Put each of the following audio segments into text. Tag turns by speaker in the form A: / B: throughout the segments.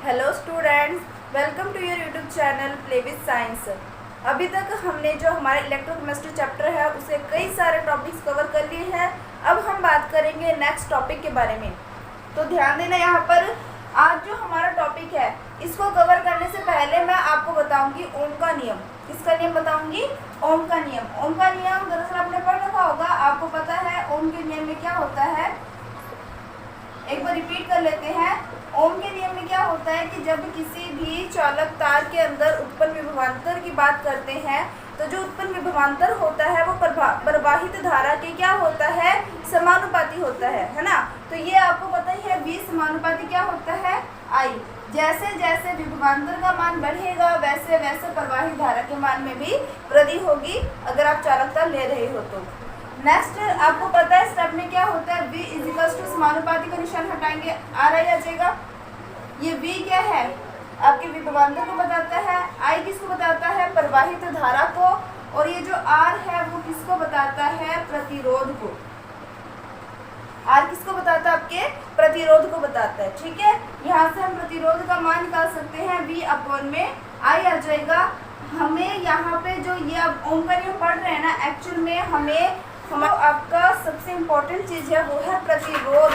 A: Hello students, welcome to your YouTube channel play with science. अभी तक हमने जो हमारे इलेक्ट्रोकेमिस्ट्री चैप्टर है उसे कई सारे टॉपिक्स कवर कर लिए हैं। अब हम बात करेंगे नेक्स्ट टॉपिक के बारे में। तो ध्यान देना, यहाँ पर आज जो हमारा टॉपिक है इसको कवर करने से पहले मैं आपको बताऊंगी ओम का नियम। किसका नियम बताऊंगी? ओम का नियम। ओम का नियम दरअसल आपने पढ़ रखा होगा, आपको पता है ओम के नियम में क्या होता है। एक बार रिपीट कर लेते हैं। ओम के नियम में क्या होता है कि जब किसी भी चालक तार के अंदर उत्पन्न विभवांतर की बात करते हैं तो जो उत्पन्न विभवांतर होता है वो प्रवाहित धारा के क्या होता है, समानुपाती होता है ना। तो ये आपको पता ही है, V समानुपाती क्या होता है, I। जैसे जैसे विभवांतर का मान बढ़ेगा वैसे वैसे प्रवाहित धारा के मान में भी वृद्धि होगी, अगर आप चालक तार ले रहे हो तो। नेक्स्ट आपको पता है स्टेप में क्या होता है, V इजिकल्स टू समानुपाती का निशान हटाएंगे, आ रहा आ जाएगा। ये V क्या है, आपके विभवांतर को बताता है, I किसको बताता है, प्रवाहित धारा को, और ये जो R है वो किसको बताता है, प्रतिरोध को। R किसको बताता है, आपके प्रतिरोध को बताता है। ठीक है, यहाँ से हम प्रतिरोध का मान निकाल सकते हैं, V अपॉन में I आ जाएगा। हमें यहाँ पे जो ये अब ओम का नियम पढ़ रहे हैं ना, एक्चुअल में हमें आपका सबसे इम्पोर्टेंट चीज़ है वो है प्रतिरोध।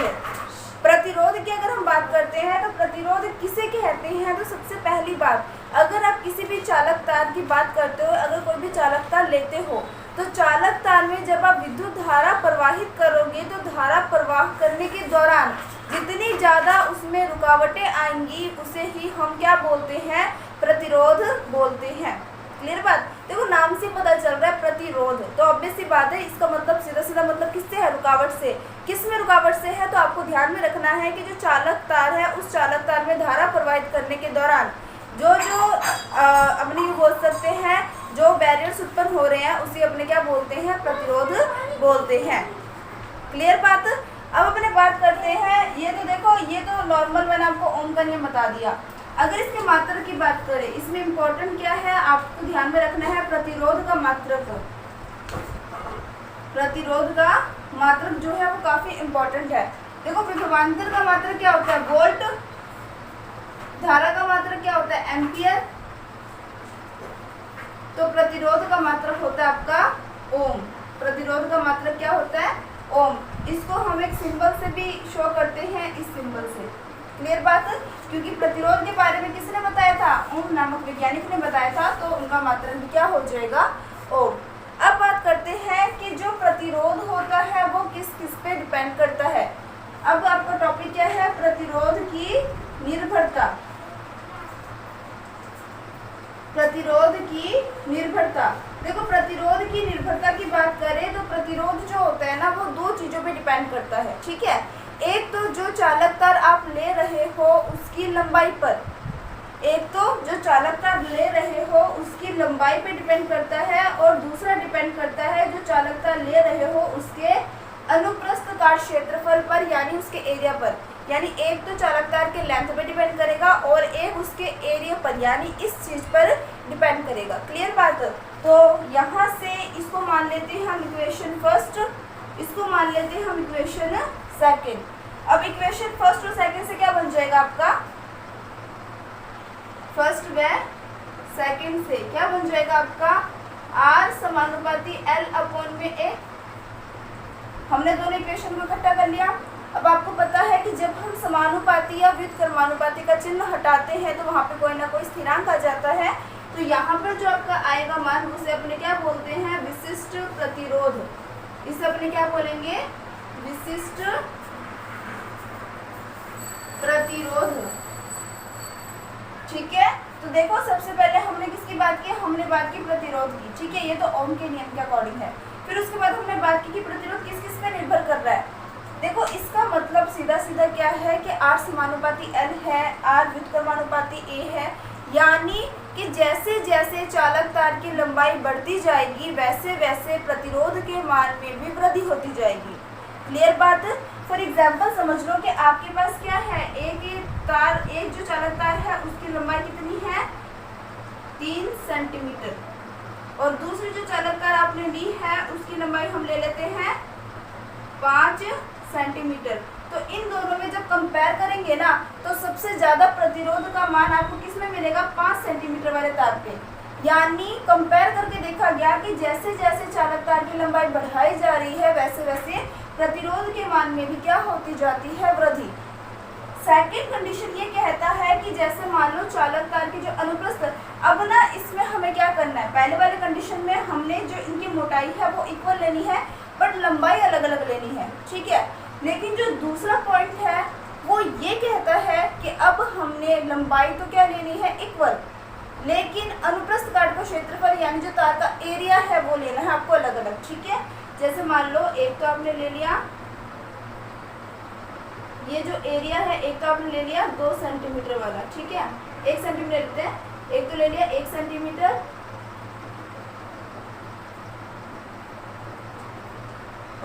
A: प्रतिरोध की अगर हम बात करते हैं तो प्रतिरोध किसे कहते हैं, तो सबसे पहली बात, अगर आप किसी भी चालक तार की बात करते हो, अगर कोई भी चालक तार लेते हो तो चालक तार में जब आप विद्युत धारा प्रवाहित करोगे तो धारा प्रवाह करने के दौरान जितनी ज़्यादा उसमें रुकावटें आएंगी उसे ही हम क्या बोलते हैं, प्रतिरोध बोलते हैं। क्लियर बात? देखो नाम से पता चल रहा है प्रतिरोध, तो ऑब्वियस सी बात है इसका मतलब सीधा सीधा मतलब किससे है, रुकावट से। किस में रुकावट से है, तो आपको ध्यान में रखना है कि जो चालक तार है उस चालक तार में धारा प्रवाहित करने के दौरान जो अपने बोल सकते हैं जो बैरियर्स उत्पन्न हो रहे हैं उसे अपने क्या बोलते हैं, प्रतिरोध बोलते हैं। क्लियर बात? अब अपने बात करते हैं, ये तो देखो ये तो नॉर्मल मैंने आपको ओम का नियम बता दिया। अगर इसके मात्रक की बात करें, इसमें इम्पोर्टेंट क्या है आपको ध्यान में रखना है, प्रतिरोध का मात्रक। प्रतिरोध का मात्रक जो है वो काफी इम्पोर्टेंट है। देखो विभवांतर का मात्रक क्या होता है, वोल्ट। धारा का मात्रक क्या होता है, एम्पियर। तो प्रतिरोध का मात्रक होता है आपका ओम। प्रतिरोध का मात्रक क्या होता है, ओम। इसको हम एक सिंबल से भी शो करते हैं, इस सिंबल से। क्लियर बात? क्योंकि प्रतिरोध के बारे में किसने बताया था, ओम नामक वैज्ञानिक ने बताया था, तो उनका मात्रक भी क्या हो जाएगा, ओम। अब बात करते हैं कि जो प्रतिरोध होता है वो किस किस पे डिपेंड करता है। अब आपका टॉपिक क्या है, प्रतिरोध की निर्भरता। प्रतिरोध की निर्भरता। देखो प्रतिरोध की निर्भरता की बात करें तो प्रतिरोध जो होता है ना वो दो चीजों पे डिपेंड करता है। ठीक है, एक तो जो चालक तार आप ले रहे हो उसकी लंबाई पर, एक तो जो चालक तार ले रहे हो उसकी लंबाई पे डिपेंड करता है, और दूसरा डिपेंड करता है जो चालक तार ले रहे हो उसके अनुप्रस्थ काट क्षेत्रफल पर, यानी उसके एरिया पर। यानी एक तो चालक तार के लेंथ पे डिपेंड करेगा और एक उसके एरिया पर, यानी इस चीज पर डिपेंड करेगा। क्लियर बात? तो यहाँ से इसको मान लेते हैं हम इक्वेशन फर्स्ट, इसको मान लेते हैं हम इक्वेशन सेकंड। अब इक्वेशन फर्स्ट और सेकंड से क्या बन जाएगा आपका, फर्स्ट व सेकंड से क्या बन जाएगा आपका, R समानुपाती L अपॉन में A। हमने दोनों इक्वेशन को इकट्ठा कर लिया। अब आपको पता है कि जब हम समानुपाती या व्युत्क्रमानुपाती का चिन्ह हटाते हैं तो वहाँ पे कोई ना कोई स्थिरांक आ जाता है। तो यहाँ पर जो आपका आएगा मान उसे अपने क्या बोलते हैं, विशिष्ट प्रतिरोध। इसे अपने क्या बोलेंगे, विशिष्ट प्रतिरोध। ठीक है, तो देखो सबसे पहले हमने किसकी बात की, हमने बात की प्रतिरोध की। ठीक है, ये तो ओम के नियम के अकॉर्डिंग है। फिर उसके बाद हमने बात की कि प्रतिरोध किस किस पे निर्भर कर रहा है। देखो इसका मतलब सीधा सीधा क्या है कि R समानुपाती L है, R व्युत्क्रमानुपाती A है, यानी कि जैसे जैसे चालक तार की लंबाई बढ़ती जाएगी वैसे वैसे प्रतिरोध के मान में भी वृद्धि होती जाएगी। क्लियर बात? फॉर एग्जाम्पल समझ लो कि आपके पास क्या है, एक जो चालक तार है उसकी लंबाई कितनी है, 3 सेंटीमीटर, और दूसरी जो चालक तार आपने ली है उसकी लंबाई हम ले लेते हैं 5 सेंटीमीटर। तो इन दोनों में जब कंपेयर करेंगे देखेंगे ना तो सबसे ज़्यादा प्रतिरोध का मान आपको किस में मिलेगा, 5 सेंटीमीटर वाले तार पे। यानी कंपेयर करके देखा गया कि जैसे जैसे चालक तार की लंबाई बढ़ाई जा रही है वैसे वैसे प्रतिरोध के मान में भी क्या होती जाती है, वृद्धि। सेकेंड कंडीशन ये कहता है कि जैसे मान लो चालक तार की जो अनुप्रस्थ, अब ना इसमें हमें क्या करना है, पहले वाले कंडीशन में हमने जो इनकी मोटाई है वो इक्वल लेनी है बट लंबाई अलग अलग लेनी है, ठीक है। लेकिन जो दूसरा पॉइंट है वो ये कहता है कि अब हमने लंबाई तो क्या लेनी है, इक्वल, लेकिन अनुप्रस्थ काट का क्षेत्रफल यानी जो तार का एरिया है वो लेना है आपको अलग अलग, ठीक है। जैसे मान लो एक तो आपने ले लिया ये जो एरिया है, एक तो आपने ले लिया 2 सेंटीमीटर वाला, ठीक है, 1 सेंटीमीटर लेते हैं, एक तो ले लिया 1 सेंटीमीटर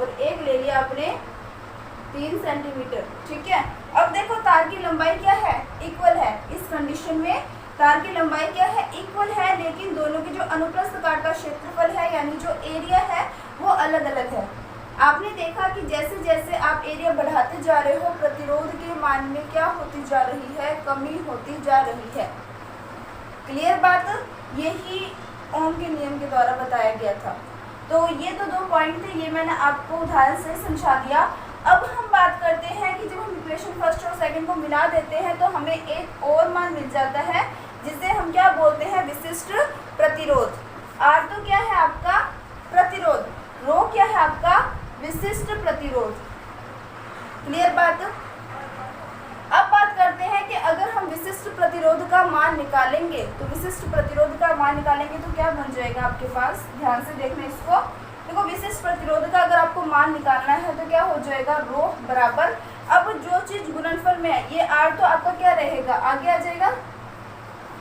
A: और एक ले लिया आपने 3 सेंटीमीटर, ठीक है। अब देखो तार की लंबाई क्या है, इक्वल है। इस कंडीशन में तार की लंबाई क्या है, इक्वल है, लेकिन दोनों की जो अनुप्रस्थ काट का क्षेत्रफल है यानी जो एरिया है वो अलग अलग है। आपने देखा कि जैसे जैसे आप एरिया बढ़ाते जा रहे हो प्रतिरोध के मान में क्या होती जा रही है, कमी होती जा रही है। क्लियर बात, यही ओम के नियम के द्वारा बताया गया था। तो ये तो 2 पॉइंट थे, ये मैंने आपको उदाहरण से समझा दिया। अब हम बात करते हैं कि जब हम इक्वेशन फर्स्ट और सेकंड को मिला देते हैं तो हमें एक और मान मिल जाता है जिसे हम क्या बोलते हैं, विशिष्ट प्रतिरोध। आर तो क्या है आपका प्रतिरोध, रो क्या है आपका विशिष्ट प्रतिरोध। क्लियर बात। अब बात करते हैं कि अगर हम विशिष्ट प्रतिरोध का मान निकालेंगे तो विशिष्ट प्रतिरोध का मान निकालेंगे तो क्या बन जाएगा आपके पास, ध्यान से देखना इसको। देखो विशिष्ट प्रतिरोध का अगर आपको मान निकालना है तो क्या हो जाएगा, रो बराबर, अब जो चीज गुणनफल में है ये आर तो आपका क्या रहेगा, आगे आ जाएगा।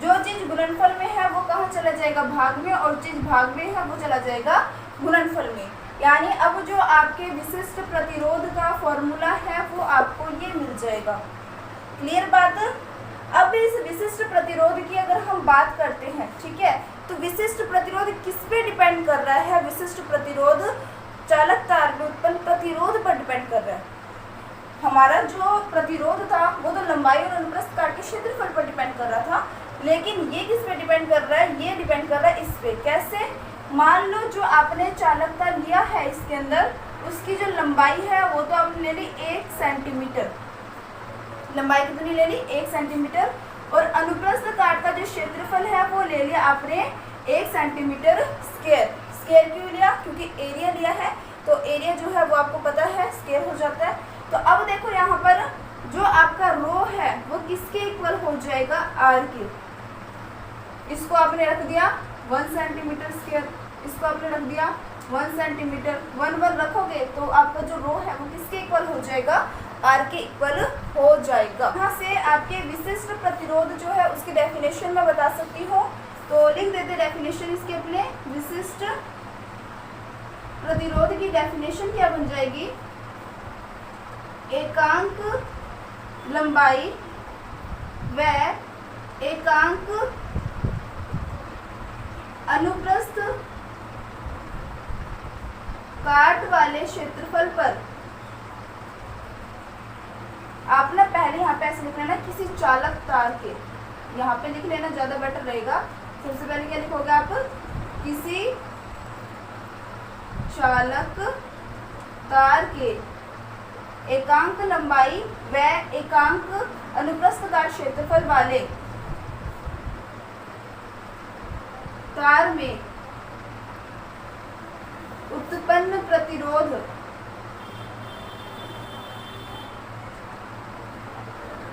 A: जो चीज गुणनफल में है वो कहाँ चला जाएगा, भाग में, और चीज भाग में है वो चला जाएगा गुणनफल में। यानी अब जो आपके विशिष्ट प्रतिरोध का फॉर्मूला है वो आपको ये मिल जाएगा। क्लियर बात। अब इस विशिष्ट प्रतिरोध की अगर हम बात करते हैं, ठीक है, तो विशिष्ट प्रतिरोध किस पे डिपेंड कर रहा है, विशिष्ट प्रतिरोध चालक तार में उत्पन्न प्रतिरोध पर डिपेंड कर रहा है। हमारा जो प्रतिरोध था वो तो लंबाई और अनुप्रस्थ काट के क्षेत्रफल पर डिपेंड कर रहा था, लेकिन ये किस पे डिपेंड कर रहा है, ये डिपेंड कर रहा है इस पे। कैसे, मान लो जो आपने चालक तार लिया है इसके अंदर उसकी जो लंबाई है वो तो आपने ले ली 1 सेंटीमीटर, लंबाई कितनी ले ली 1 सेंटीमीटर, और अनुप्रस्थ काट का जो क्षेत्रफल है वो ले लिया आपने 1 सेंटीमीटर स्क्वायर। स्क्वायर क्यों लिया, क्योंकि एरिया लिया है तो एरिया जो है वो आपको पता है स्क्वायर हो जाता है। तो अब देखो यहाँ पर जो आपका रो है वो किसके इक्वल हो जाएगा, आर के। इसको आपने रख दिया 1 सेंटीमीटर स्क्वायर, इसको आपने रख दिया 1 सेंटीमीटर, 1 रखोगे तो आपका जो रो है वो किसके इक्वल हो जाएगा, आर के इक्वल हो जाएगा। यहाँ से आपके विशिष्ट प्रतिरोध जो है उसकी डेफिनेशन मैं बता सकती हूँ, तो लिख देते डेफिनेशन इसके अपने। विशिष्ट प्रतिरोध की डेफिनेशन क्या बन जाएगी, एकांक लंबाई व एकांक अनुप्रस्थ काट वाले क्षेत्रफल पर। आप ना पहले यहाँ पे ऐसे लिख लेना, किसी चालक तार के, यहाँ पे लिख लेना ज्यादा बेटर रहेगा। सबसे पहले क्या लिखोगे आप, किसी चालक तार के एकांक लंबाई व एकांक अनुप्रस्थ काट क्षेत्रफल वाले तार में उत्पन्न प्रतिरोध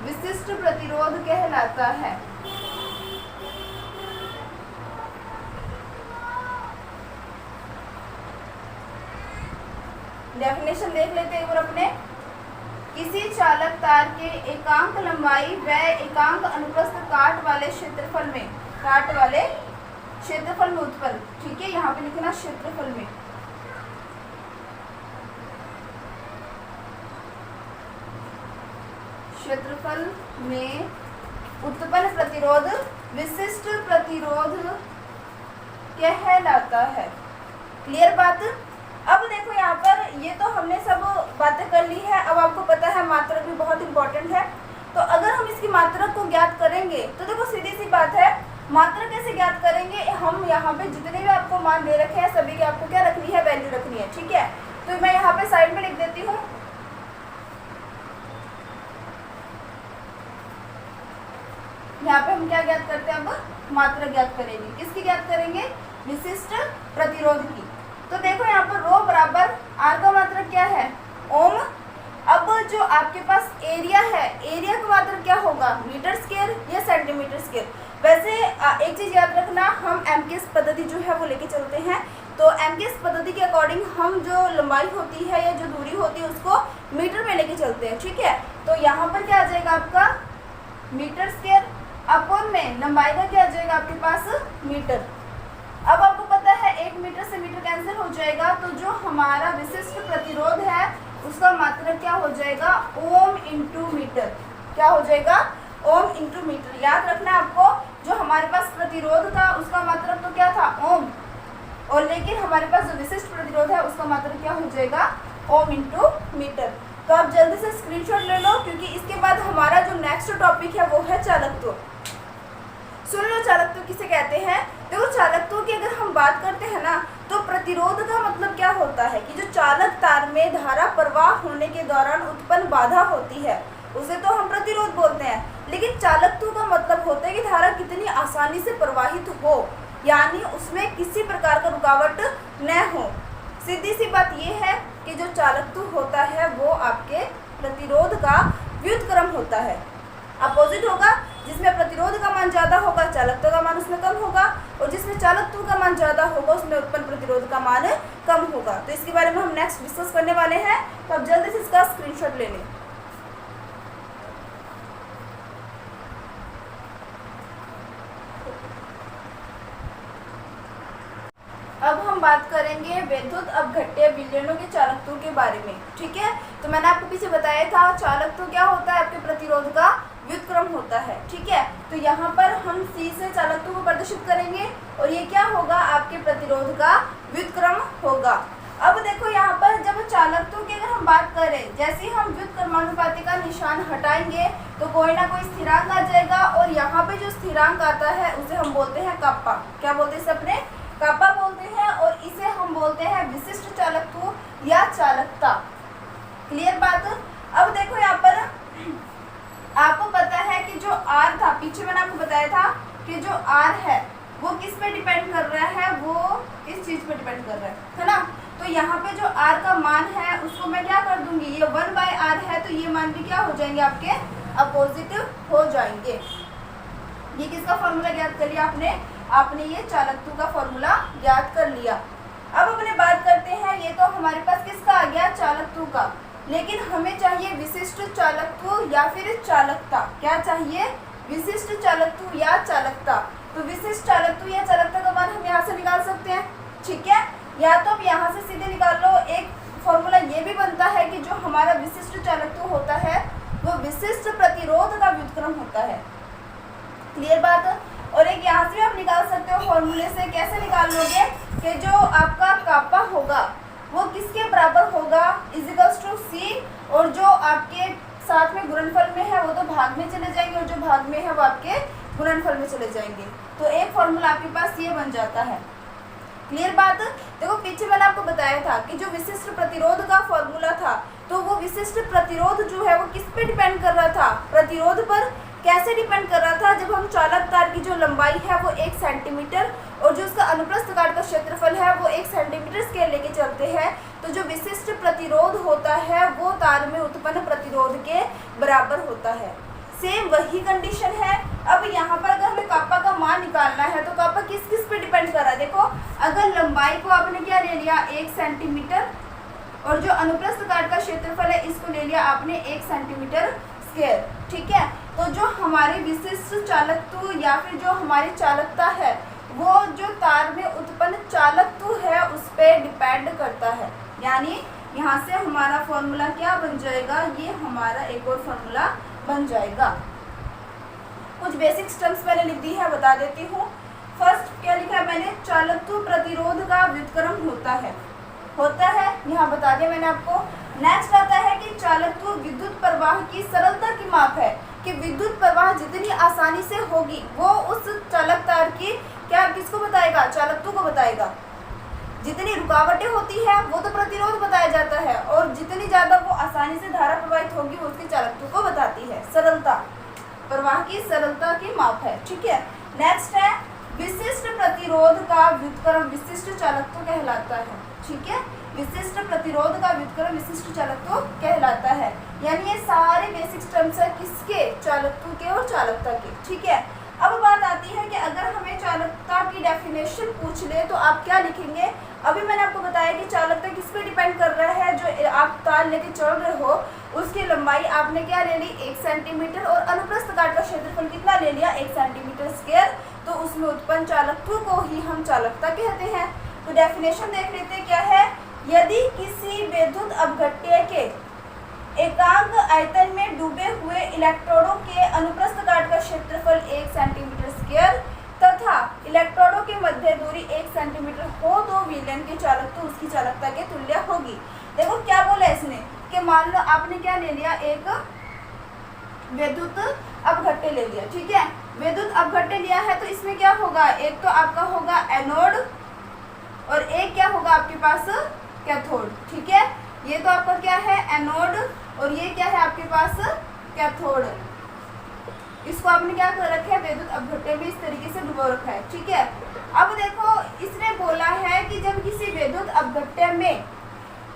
A: विशिष्ट प्रतिरोध कहलाता है। डेफिनेशन देख लेते हैं एक बार अपने। किसी चालक तार के एकांक लंबाई व एकांक अनुप्रस्थ काट वाले क्षेत्रफल में, काट वाले क्षेत्रफल में उत्पन्न, ठीक है, यहाँ पे लिखना क्षेत्रफल में, क्षेत्रफल में उत्पन्न प्रतिरोध विशिष्ट प्रतिरोध कहलाता है। क्लियर बात। अब देखो यहाँ पर ये तो हमने सब बातें कर ली है, अब आपको पता है मात्रक भी बहुत इंपॉर्टेंट है। तो इसकी मात्रा को ज्ञात करेंगे। तो देखो सीधी सी बात है, मात्रा कैसे ज्ञात करेंगे, हम यहाँ पे जितने भी आपको मान दे रखे हैं सभी की आपको क्या रखनी है, वैल्यू रखनी है। ठीक है, तो मैं यहाँ पे साइड में लिख देती हूँ। यहाँ पे हम क्या ज्ञात करते हैं, अब मात्रा ज्ञात करेंगे। किसकी ज्ञात करेंगे, विशिष्ट प्रतिरोध की। तो देखो यहाँ पर रो बराबर आर का मात्रा क्या है, ओम। अब जो आपके पास एरिया है, एरिया का मात्रा क्या होगा, मीटर स्क्वायर या सेंटीमीटर स्क्वायर। वैसे एक चीज याद रखना, हम एमकेएस पद्धति जो है वो लेके चलते हैं। तो एमकेएस पद्धति के अकॉर्डिंग हम जो लंबाई होती है या जो दूरी होती है उसको मीटर में लेके चलते हैं। ठीक है, तो यहाँ पर क्या आ जाएगा आपका मीटर स्क्वायर, अपॉन में लंबाई का क्या आ जाएगा आपके पास, मीटर। अब आपको पता है 1 मीटर से मीटर कैंसिल हो जाएगा, तो जो हमारा विशिष्ट प्रतिरोध है उसका मात्रक क्या हो जाएगा, ओम इंटू मीटर। क्या हो जाएगा, ओम इंटू मीटर। याद रखना आपको, जो हमारे पास प्रतिरोध था उसका मात्रक तो क्या था, ओम, और लेकिन हमारे पास जो विशिष्ट प्रतिरोध है उसका मात्रक क्या हो जाएगा, ओम इंटू मीटर। तो आप जल्दी से स्क्रीनशॉट ले लो, क्योंकि इसके बाद हमारा जो नेक्स्ट टॉपिक है वो है चालकत्व। सुन लो, चालकत्व किसे कहते हैं। देखो चालकत्व की अगर हम बात करते हैं ना, तो प्रतिरोध का मतलब क्या होता है कि जो चालक तार में धारा प्रवाह होने के दौरान उत्पन्न बाधा होती है उसे तो हम प्रतिरोध बोलते हैं। लेकिन चालकत्व का मतलब होता है कि धारा कितनी आसानी से प्रवाहित हो, यानी उसमें किसी प्रकार का रुकावट न हो। सीधी सी बात यह है कि जो चालकत्व होता है वो आपके प्रतिरोध का व्युत्क्रम होता है, अपोजिट होगा। जिसमें प्रतिरोध का मान ज़्यादा होगा चालकत्व का मान उसमें कम होगा, और जिसमें चालकत्व का मान ज़्यादा होगा उसमें उत्पन्न प्रतिरोध का मान कम होगा। तो इसके बारे में हम नेक्स्ट डिस्कस करने वाले हैं, तो आप जल्दी से इसका स्क्रीनशॉट ले लें। अब हम बात करेंगे विद्युत अपघट्य विलयनों के चालकत्व के बारे में। ठीक है, तो मैंने आपको पीछे बताया था चालकत्व क्या होता है, आपके प्रतिरोध का व्युत्क्रम होता है। ठीक है, तो यहाँ पर हम सी से चालकत्व को प्रदर्शित करेंगे और ये क्या होगा, आपके प्रतिरोध का व्युत्क्रम होगा। अब देखो यहाँ पर जब चालकत्व की अगर हम बात करें, जैसे हम व्युत्क्रमानुपाती का निशान हटाएंगे तो कोई ना कोई स्थिरांक आ जाएगा, और यहाँ पे जो स्थिरांक आता है उसे हम बोलते हैं काप्पा। क्या बोलते हैं, अपने काप्पा बोलते हैं, और इसे हम बोलते हैं विशिष्ट चालकत्व या चालकता। क्लियर बात। अब देखो यहाँ पर आपको पता है कि जो R था, पीछे मैंने आपको बताया था कि जो R है वो किस पे डिपेंड कर रहा है, वो इस चीज पे डिपेंड कर रहा है ना। तो यहाँ पे जो R का मान है उसको मैं क्या कर दूंगी, ये 1/R है, तो ये मान भी क्या हो जाएंगे, आपके अपोजिट हो जाएंगे। ये किसका फॉर्मूला ज्ञात कर लिया आपने ये चालकत्व का फॉर्मूला ज्ञात कर लिया। अब अपने बात करते हैं, ये तो हमारे पास किसका आ गया, चालकत्व का। लेकिन हमें चाहिए विशिष्ट चालकत्व या फिर चालकता। क्या चाहिए, विशिष्ट चालकत्व या चालकता। तो विशिष्ट चालकत्व या चालकता का मान हम यहाँ से निकाल सकते हैं। ठीक है, या तो आप यहाँ से सीधे निकाल लो। एक फॉर्मूला ये भी बनता है कि जो हमारा विशिष्ट चालकत्व होता है वो विशिष्ट प्रतिरोध का व्युत्क्रम होता है। क्लियर बात। और एक यहाँ से भी आप निकाल सकते हो फॉर्मूले से। कैसे निकाल लोगे कि जो आपका काप्पा होगा वो किसके बराबर होगा, इजिकल्स टू सी, और जो आपके साथ में गुणनफल में है वो तो भाग में चले जाएंगे, और जो भाग में है वो आपके गुणनफल में चले जाएंगे। तो एक फॉर्मूला आपके पास ये बन जाता है। क्लियर बात। देखो पीछे मैंने आपको बताया था कि जो विशिष्ट प्रतिरोध का फॉर्मूला था, तो वो विशिष्ट प्रतिरोध जो है वो किस पे डिपेंड कर रहा था, प्रतिरोध पर। कैसे डिपेंड कर रहा था, जब हम चालक तार की जो लंबाई है वो 1 सेंटीमीटर और जो उसका अनुप्रस्थ काट का क्षेत्रफल है वो 1 सेंटीमीटर स्केल लेके चलते हैं, तो जो विशिष्ट प्रतिरोध होता है वो तार में उत्पन्न प्रतिरोध के बराबर होता है। सेम वही कंडीशन है। अब यहाँ पर अगर हमें काप्पा का मान निकालना है तो काप्पा किस किस पे डिपेंड कर रहा है। देखो अगर लंबाई को आपने क्या ले लिया, 1 सेंटीमीटर, और जो अनुप्रस्थ काट का क्षेत्रफल है इसको ले लिया आपने 1 सेंटीमीटर स्क्वायर। ठीक है, तो जो हमारी विशिष्ट चालकत्व या फिर जो हमारी चालकता है वो जो तार में उत्पन्न चालकत्व है उस पर डिपेंड करता है। यानी यहाँ से हमारा फॉर्मूला क्या बन जाएगा, ये हमारा एक और फॉर्मूला बन जाएगा। कुछ बेसिक टर्म्स मैंने लिख दी है, बता देती हूँ। फर्स्ट क्या लिखा है मैंने, चालकत्व प्रतिरोध का व्युत्क्रम होता है यहाँ बता दिया मैंने आपको। नेक्स्ट आता है कि चालकत्व विद्युत प्रवाह की सरलता की माप है। कि विद्युत प्रवाह जितनी आसानी से होगी वो उस चालक तार की क्या किसको बताएगा, चालकत्व को बताएगा। जितनी रुकावटें होती है वो तो प्रतिरोध बताया जाता है, और जितनी ज़्यादा वो आसानी से धारा प्रवाहित होगी वो उसके चालकत्व को बताती है। सरलता, प्रवाह की सरलता की माप है। ठीक है, नेक्स्ट है विशिष्ट प्रतिरोध का व्युत्क्रम विशिष्ट चालकत्व कहलाता है। ठीक है, विशिष्ट प्रतिरोध का व्युत्क्रम विशिष्ट चालकत्व कहलाता है। यानी ये सारे बेसिक टर्म्स है किसके, चालकत्व के और चालकता के। ठीक है, अब बात आती है कि अगर हमें चालकता की डेफिनेशन पूछ ले तो आप क्या लिखेंगे। अभी मैंने आपको बताया कि चालकता किस पे डिपेंड कर रहा है, जो आप तार लेके चल रहे हो उसकी लंबाई आपने क्या ले ली 1 सेंटीमीटर, और अनुप्रस्थ काट का क्षेत्रफल कितना ले लिया 1 सेंटीमीटर स्क्वायर, तो उसमें उत्पन्न चालकत्व को ही हम चालकता कहते हैं। तो डेफिनेशन देख लेते हैं क्या है। यदि किसी विद्युत अपघट्य के एकांक आयतन में डूबे हुए इलेक्ट्रोडों के अनुप्रस्थ काट का क्षेत्रफल 1 सेंटीमीटर स्क्वायर तथा इलेक्ट्रोडों के मध्य दूरी 1 सेंटीमीटर हो तो विलयन की चालकत्व उसकी चालकता के तुल्य होगी। देखो क्या बोला इसने कि मान लो आपने क्या ले लिया, एक विद्युत अपघट्य ले लिया। ठीक है, विद्युत अपघट्य लिया है तो इसमें क्या होगा, एक तो आपका होगा एनोड और एक क्या होगा आपके पास कैथोड। ठीक है, ये तो आपका क्या है एनोड और ये क्या है आपके पास कैथोड। इसको आपने क्या कर रखा है, विद्युत अपघट्य में इस तरीके से डुबो रखा है। ठीक है, अब देखो इसने बोला है कि जब किसी विद्युत अपघट्य में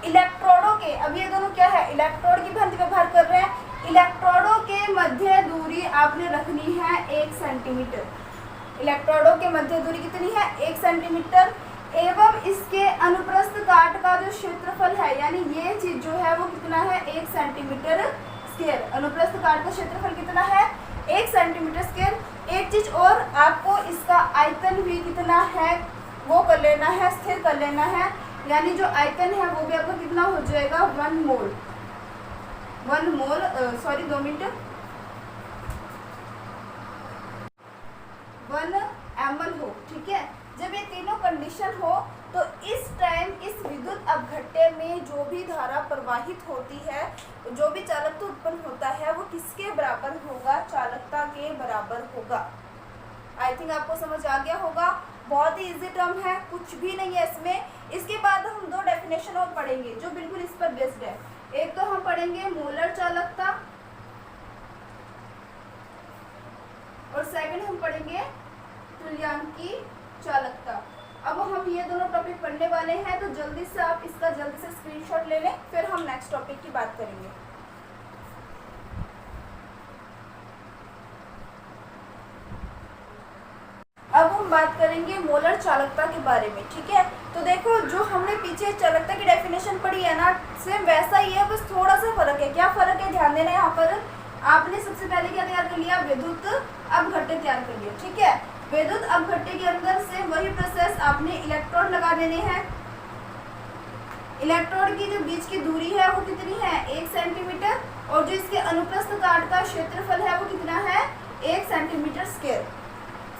A: इलेक्ट्रोडों के, अब ये दोनों क्या है इलेक्ट्रोड की भांति व्यवहार कर रहे हैं, इलेक्ट्रोडों के मध्य दूरी आपने रखनी है 1 सेंटीमीटर। इलेक्ट्रोडों के मध्य दूरी कितनी है 1 सेंटीमीटर, एवं इसके अनुप्रस्थ काट का जो क्षेत्रफल है यानी ये चीज जो है वो कितना है 1 सेंटीमीटर स्क्वायर। अनुप्रस्थ काट का क्षेत्रफल कितना है 1 सेंटीमीटर स्क्वायर। एक चीज और आपको इसका आयतन भी कितना है वो कर लेना है, स्थिर कर लेना है, यानी जो आयतन है वो भी आपका कितना हो जाएगा 1 मोल 1 ml हो। ठीक है, जब ये तीनों कंडीशन हो तो इस टाइम इस विद्युत अपघट्य में जो भी धारा प्रवाहित होती है, जो भी चालकत्व उत्पन्न होता है वो किसके बराबर होगा, चालकता के बराबर होगा। आई थिंक आपको समझ आ गया होगा, बहुत ही इजी टर्म है, कुछ भी नहीं है इसमें। इसके बाद हम 2 डेफिनेशन और पढ़ेंगे जो बिल्कुल इस पर बेस्ड है। एक तो हम पढ़ेंगे मोलर चालकता और सेकंड हम पढ़ेंगे तुल्यांकी चालकता। अब हम ये दोनों टॉपिक पढ़ने वाले हैं तो जल्दी से आप इसका जल्दी से स्क्रीनशॉट ले लें, फिर हम नेक्स्ट टॉपिक की बात करेंगे। अब हम बात करेंगे मोलर चालकता के बारे में। ठीक है, तो देखो जो हमने पीछे चालकता की डेफिनेशन पढ़ी है ना, सेम वैसा ही है, बस थोड़ा सा फर्क है। क्या फर्क है ध्यान देना, यहाँ पर आपने सबसे पहले क्या तैयार कर लिया, विद्युत अपघट्य तैयार कर लिया। ठीक है, विद्युत अपघट्य के अंदर से वही प्रोसेस आपने इलेक्ट्रोड लगा देने हैं। इलेक्ट्रोड की जो बीच की दूरी है वो कितनी है 1 सेंटीमीटर, और जो इसके अनुप्रस्थ काट का क्षेत्रफल है वो कितना है 1 सेंटीमीटर स्क्वायर।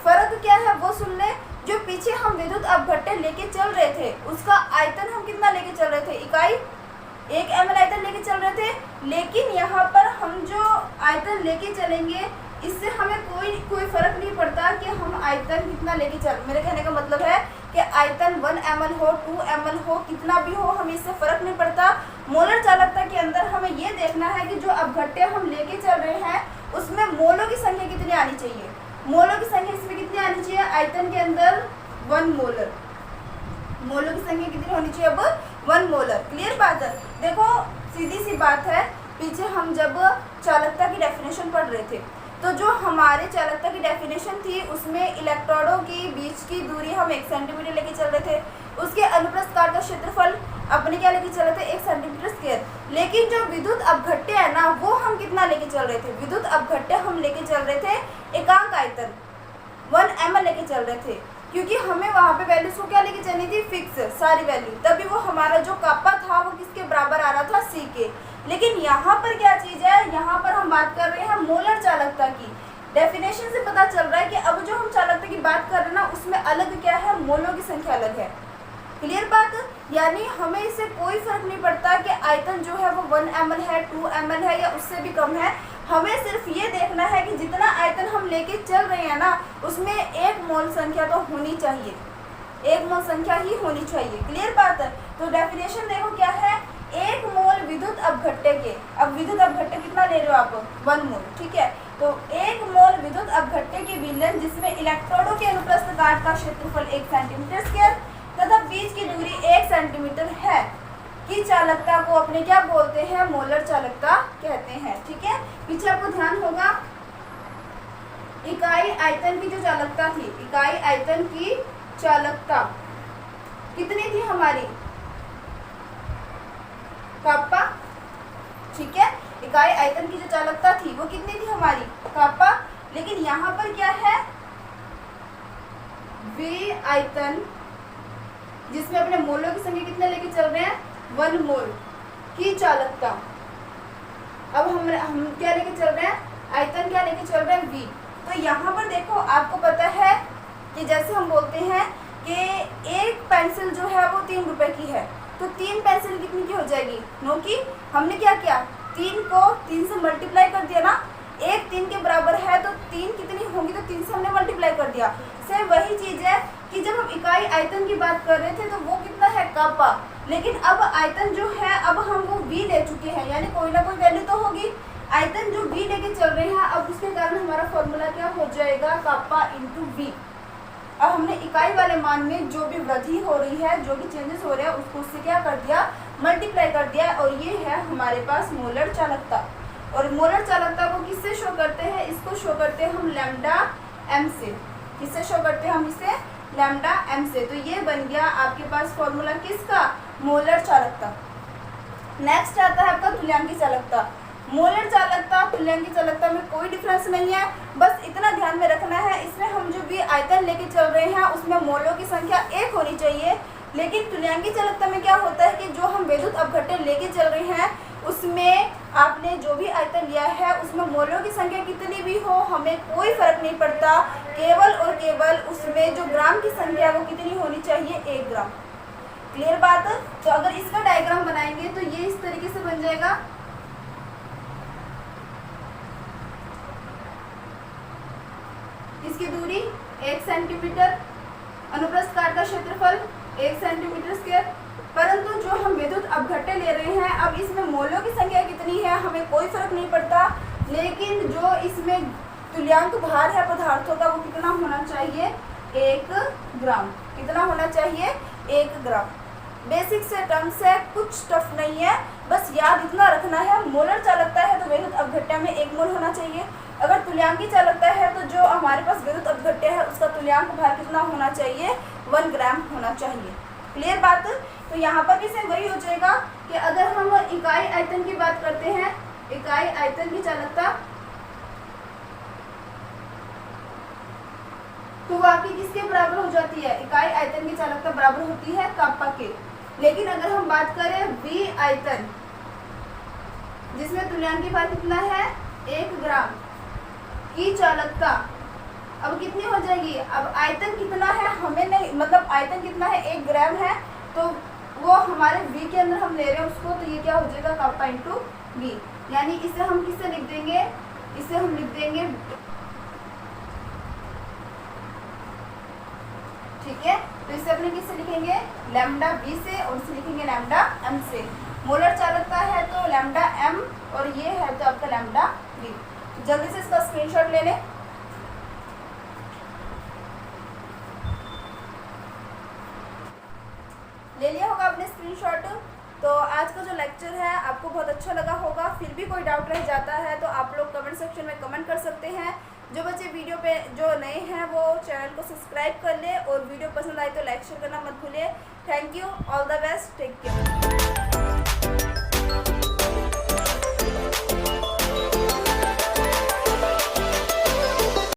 A: फर्क क्या है वो सुन ले। जो पीछे हम विद्युत अपघट्य लेके चल रहे थे उसका आयतन हम कितना लेके चल रहे थे, इकाई 1 ml आयतन लेके चल रहे थे, लेकिन यहाँ पर हम जो आयतन लेके चलेंगे इससे हमें कोई फर्क नहीं पड़ता कि हम आयतन कितना लेके चल। मेरे कहने का मतलब है कि आयतन 1 ml हो 2 ml हो कितना भी हो, हमें इससे फर्क नहीं पड़ता। मोलर चालकता के अंदर हमें ये देखना है कि जो अपघट्य हम लेके चल रहे हैं उसमें मोलों की संख्या कितनी आनी चाहिए। मोलों की संख्या इसमें कितनी आनी चाहिए, आयतन के अंदर 1 मोलर। मोलों की संख्या कितनी होनी चाहिए अब 1 मोलर। क्लियर बात है। देखो सीधी सी बात है, पीछे हम जब चालकता की डेफिनेशन पढ़ रहे थे तो जो हमारे चालकता की डेफिनेशन थी उसमें इलेक्ट्रोडों की बीच की दूरी हम 1 सेंटीमीटर लेके चल रहे थे, उसके अनुप्रस्थ काट का क्षेत्रफल अपने क्या लेके चल रहे थे 1 सेंटीमीटर स्क्वायर। लेकिन जो विद्युत अपघट्य है ना वो हम कितना लेके चल रहे थे, विद्युत अपघट्य हम लेके चल रहे थे एकांक आयतन 1 ml लेके चल रहे थे, क्योंकि हमें वहाँ पे वैल्यूज को क्या लेके चलनी थी फिक्स सारी वैल्यू, तभी वो हमारा जो कापा था वो किसके बराबर आ रहा था C के। लेकिन यहाँ पर क्या चीज़ है, यहाँ पर हम बात कर रहे हैं मोलर चालकता की। डेफिनेशन से पता चल रहा है कि अब जो हम चालकता की बात कर रहे हैं ना उसमें अलग क्या है, मोलों की संख्या अलग है। क्लियर बात, यानी हमें इससे कोई फर्क नहीं पड़ता कि आयतन जो है वो 1 ml है 2 ml है या उससे भी कम है, हमें सिर्फ ये देखना है कि जितना आयतन हम लेके चल रहे हैं ना, उसमें 1 मोल संख्या तो होनी चाहिए, 1 मोल संख्या ही होनी चाहिए। क्लियर बात है। तो डेफिनेशन देखो क्या है, 1 मोल विद्युत अपघट्य के, अब विद्युत अपघट्य कितना ले रहे हो आप, 1 मोल, ठीक है। तो 1 मोल विद्युत अपघट्य के विलयन जिसमें इलेक्ट्रोडों के अनुप्रस्थ काट का क्षेत्रफल 1 सेंटीमीटर स्क्वायर तथा बीच की दूरी 1 सेंटीमीटर है की चालकता को अपने क्या बोलते हैं, मोलर चालकता कहते हैं। ठीक है, पीछे आपको ध्यान होगा इकाई आयतन की जो चालकता थी, इकाई आयतन की चालकता कितनी थी हमारी, कापा। ठीक है, इकाई आयतन की जो चालकता थी वो कितनी थी हमारी, कापा। लेकिन यहाँ पर क्या है, वे आयतन जिसमें अपने मोलों की संख्या कितने लेके चल रहे हैं, 1 मोल की चालकता। अब हम क्या लेके चल रहे हैं, आयतन क्या लेके चल रहे हैं, V। तो यहाँ पर देखो आपको पता है कि जैसे हम बोलते हैं कि एक पेंसिल जो है वो 3 रुपए की है, तो 3 पेंसिल कितनी की हो जाएगी, नो की। हमने क्या किया, 3 को 3 से मल्टीप्लाई कर दिया ना, 1 3 के बराबर है तो 3 कितनी होंगी, तो 3 से हमने मल्टीप्लाई कर दिया। सेम वही चीज है कि जब हम इकाई आयतन की बात कर रहे थे तो वो कितना है, कापा। लेकिन अब आयतन जो है अब हम वो V ले चुके हैं, यानी कोई ना कोई वैल्यू तो होगी। आयतन जो V लेके चल रहे हैं, अब उसके कारण हमारा फॉर्मूला क्या हो जाएगा, कापा इंटू V। अब हमने इकाई वाले मान में जो भी वृद्धि हो रही है, जो भी चेंजेस हो रहे हैं, उसको उससे क्या कर दिया, मल्टीप्लाई कर दिया, और ये है हमारे पास मोलर चालकता। और मोलर चालकता को किससे शो करते हैं, इसको शो करते हैं हम लैम्डा m से। किससे शो करते हैं हम इसे, लैम्डा m से। तो ये बन गया आपके पास फॉर्मूला किसका, मोलर चालकता। नेक्स्ट आता है आपका तुल्यांकी चालकता। मोलर चालकता तुल्यांकी चालकता में कोई डिफरेंस नहीं है, बस इतना ध्यान में रखना है, इसमें हम जो भी आयतन लेके चल रहे हैं उसमें मोलों की संख्या 1 होनी चाहिए। लेकिन तुल्यांकी चालकता में क्या होता है कि जो हम विद्युत अपघट्य लेके चल रहे हैं उसमें आपने जो भी आयतन लिया है उसमें मोलों की संख्या कितनी भी हो, हमें कोई फर्क नहीं पड़ता, केवल और केवल उसमें जो ग्राम की संख्या वो कितनी होनी चाहिए, 1 ग्राम। क्लियर बात। तो अगर इसका डायग्राम बनाएंगे तो ये इस तरीके से बन जाएगा। इसकी दूरी 1 सेंटीमीटर, अनुप्रस्थ काट का क्षेत्रफल 1 सेंटीमीटर स्क्वायर। परंतु जो हम विद्युत अपघट्य ले रहे हैं, अब इसमें मोलों की संख्या कितनी है हमें कोई फर्क नहीं पड़ता, लेकिन जो इसमें तुल्यांक भार है पदार्थों का वो कितना होना चाहिए, 1 ग्राम। कितना होना चाहिए, 1 ग्राम। बेसिक से टर्म्स है, कुछ टफ नहीं है, बस याद इतना रखना है, मोलर चालकता है तो विद्युत अपघट्य में 1 मोल होना चाहिए। अगर तुल्यांकी चालकता है तो जो हमारे पास विद्युत अपघट्य है उसका तुल्यांक भार कितना होना चाहिए, 1 ग्राम होना चाहिए। क्लियर बात। तो यहाँ पर भी से वही हो जाएगा कि अगर हम इकाई आयतन की बात करते हैं, इकाई आयतन की चालकता, तो वो आपकी किसके बराबर हो जाती है, इकाई आयतन की चालकता बराबर होती है कापा के। लेकिन अगर हम बात करें V आयतन जिसमें तुल्यांकी भार कितना है, 1 ग्राम की चालकता अब कितनी हो जाएगी, अब आयतन कितना है हमें नहीं, मतलब आयतन कितना है, 1 ग्राम है, तो वो हमारे V के अंदर हम ले रहे हैं उसको, तो ये क्या हो जाएगा, कापा इंटू V। यानी इसे हम किससे लिख देंगे, इसे हम लिख देंगे, ठीक है। तो इसे अपने किससे लिखेंगे, लैम्डा V से, और इसे लिखेंगे लैम्डा m से। मोलर चालकता है तो लैम्डा m और ये है तो आपका लैम्डा V। जल्दी से इसका स्क्रीनशॉट ले लें। ले लिया होगा आपने स्क्रीनशॉट। तो आज का जो लेक्चर है आपको बहुत अच्छा लगा होगा। फिर भी कोई डाउट रह जाता है तो आप लोग कमेंट सेक्शन में कमेंट कर सकते हैं। जो बच्चे वीडियो पे जो नए हैं वो चैनल को सब्सक्राइब कर ले, और वीडियो पसंद आए तो लाइक शेयर करना मत भूलिए। Thank you, all the best, take care.